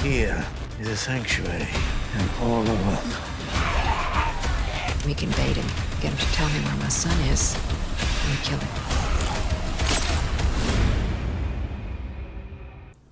Here is a sanctuary, and all are welcome. We can bait him, get him to tell me where my son is, and kill him.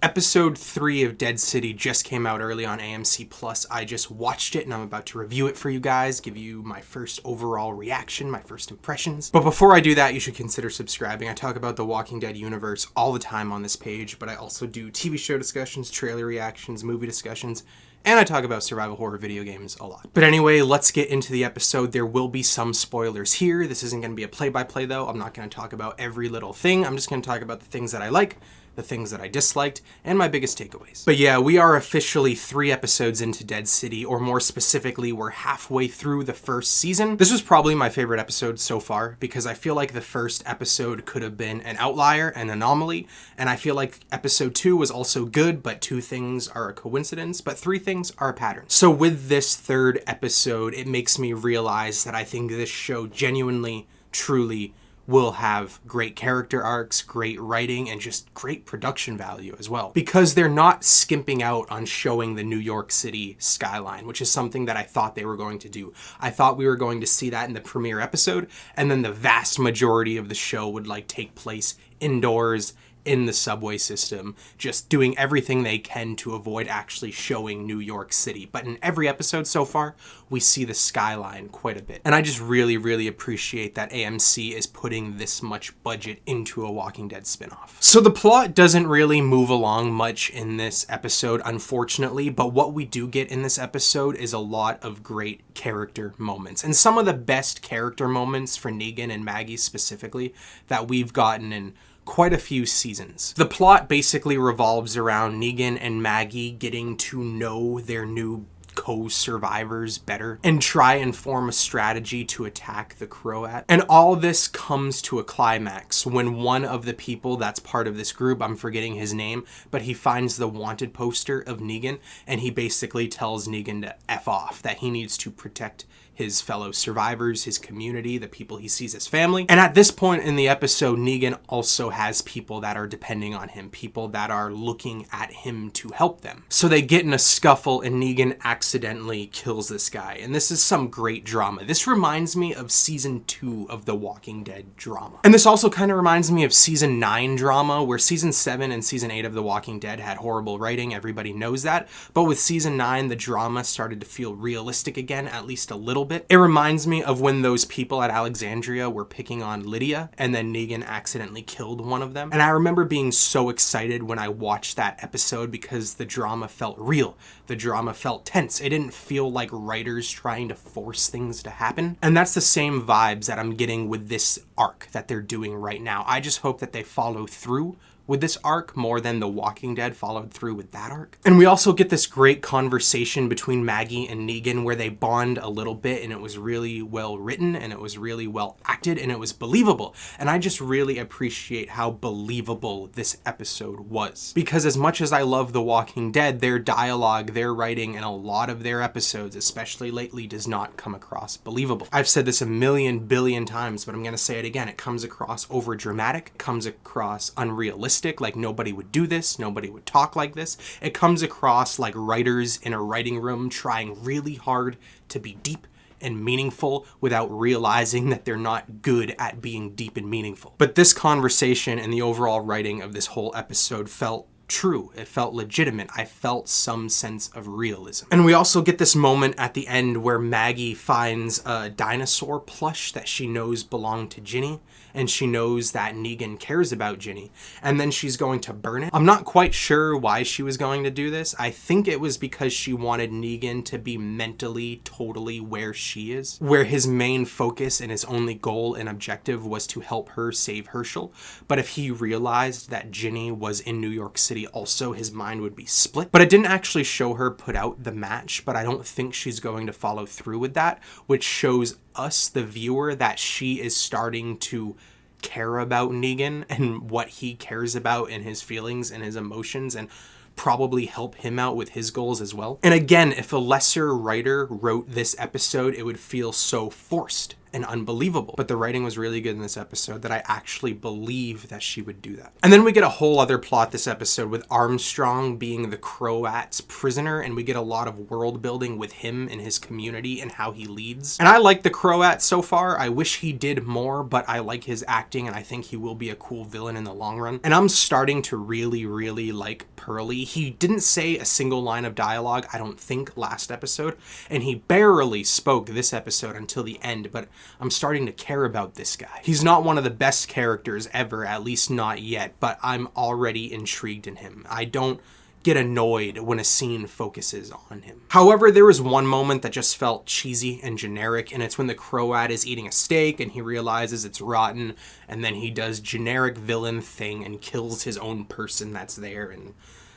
Episode 3 of Dead City just came out early on AMC+. I just watched it and I'm about to review it for you guys, give you my first overall reaction, my first impressions. But before I do that, you should consider subscribing. I talk about the Walking Dead universe all the time on this page, but I also do TV show discussions, trailer reactions, movie discussions, and I talk about survival horror video games a lot. But anyway, let's get into the episode. There will be some spoilers here. This isn't going to be a play-by-play though. I'm not going to talk about every little thing. I'm just going to talk about the things that I like, the things that I disliked, and my biggest takeaways. But yeah, we are officially 3 episodes into Dead City, or more specifically, we're halfway through the first season. This was probably my favorite episode so far, because I feel like the first episode could have been an outlier, an anomaly, and I feel like episode 2 was also good, but 2 things are a coincidence, but 3 things are a pattern. So with this 3rd episode, it makes me realize that I think this show genuinely, truly will have great character arcs, great writing, and just great production value as well. Because they're not skimping out on showing the New York City skyline, which is something that I thought they were going to do. I thought we were going to see that in the premiere episode, and then the vast majority of the show would take place indoors, in the subway system, just doing everything they can to avoid actually showing New York City. But in every episode so far, we see the skyline quite a bit. And I just really, really appreciate that AMC is putting this much budget into a Walking Dead spinoff. So the plot doesn't really move along much in this episode, unfortunately, but what we do get in this episode is a lot of great character moments. And some of the best character moments for Negan and Maggie specifically that we've gotten in quite a few seasons. The plot basically revolves around Negan and Maggie getting to know their new co-survivors better and try and form a strategy to attack the Croat. And all this comes to a climax when one of the people that's part of this group, I'm forgetting his name, but he finds the wanted poster of Negan and he basically tells Negan to F off, that he needs to protect his fellow survivors, his community, the people he sees as family. And at this point in the episode, Negan also has people that are depending on him, people that are looking at him to help them. So they get in a scuffle and Negan accidentally kills this guy. And this is some great drama. This reminds me of season 2 of The Walking Dead drama. And this also kind of reminds me of season 9 drama, where season 7 and season 8 of The Walking Dead had horrible writing. Everybody knows that. But with season 9, the drama started to feel realistic again, at least a little bit. It reminds me of when those people at Alexandria were picking on Lydia and then Negan accidentally killed one of them. And I remember being so excited when I watched that episode because the drama felt real. The drama felt tense. It didn't feel like writers trying to force things to happen. And that's the same vibes that I'm getting with this arc that they're doing right now. I just hope that they follow through with this arc more than The Walking Dead followed through with that arc. And we also get this great conversation between Maggie and Negan where they bond a little bit, and it was really well written and it was really well acted and it was believable. And I just really appreciate how believable this episode was. Because as much as I love The Walking Dead, their dialogue, their writing, and a lot of their episodes, especially lately, does not come across believable. I've said this a million billion times, but I'm gonna say it again. It comes across over dramatic, comes across unrealistic, like nobody would do this, nobody would talk like this. It comes across like writers in a writing room trying really hard to be deep and meaningful without realizing that they're not good at being deep and meaningful. But this conversation and the overall writing of this whole episode felt true. It felt legitimate. I felt some sense of realism. And we also get this moment at the end where Maggie finds a dinosaur plush that she knows belonged to Ginny, and she knows that Negan cares about Ginny, and then she's going to burn it. I'm not quite sure why she was going to do this. I think it was because she wanted Negan to be mentally totally where she is, where his main focus and his only goal and objective was to help her save Herschel. But if he realized that Ginny was in New York City also, his mind would be split. But it didn't actually show her put out the match, but I don't think she's going to follow through with that, which shows us, the viewer, that she is starting to care about Negan and what he cares about and his feelings and his emotions, and probably help him out with his goals as well. And again, if a lesser writer wrote this episode, it would feel so forced. and unbelievable. But the writing was really good in this episode that I actually believe that she would do that. And then we get a whole other plot this episode with Armstrong being the Croats prisoner, and we get a lot of world building with him and his community and how he leads. And I like the Croat so far. I wish he did more, but I like his acting and I think he will be a cool villain in the long run. And I'm starting to really, really like Pearly. He didn't say a single line of dialogue, I don't think, last episode, and he barely spoke this episode until the end, but I'm starting to care about this guy. He's not one of the best characters ever, at least not yet, but I'm already intrigued in him. I don't get annoyed when a scene focuses on him. However, there was one moment that just felt cheesy and generic, and it's when the Croat is eating a steak and he realizes it's rotten, and then he does generic villain thing and kills his own person that's there. And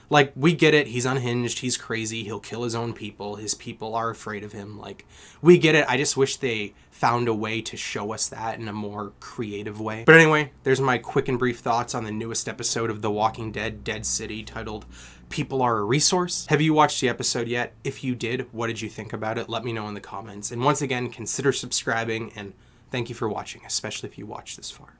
like, we get it, he's unhinged, he's crazy, he'll kill his own people, his people are afraid of him, like, we get it. I just wish they found a way to show us that in a more creative way. But anyway, there's my quick and brief thoughts on the newest episode of The Walking Dead, Dead City, titled People Are a Resource. Have you watched the episode yet? If you did, what did you think about it? Let me know in the comments. And once again, consider subscribing, and thank you for watching, especially if you watched this far.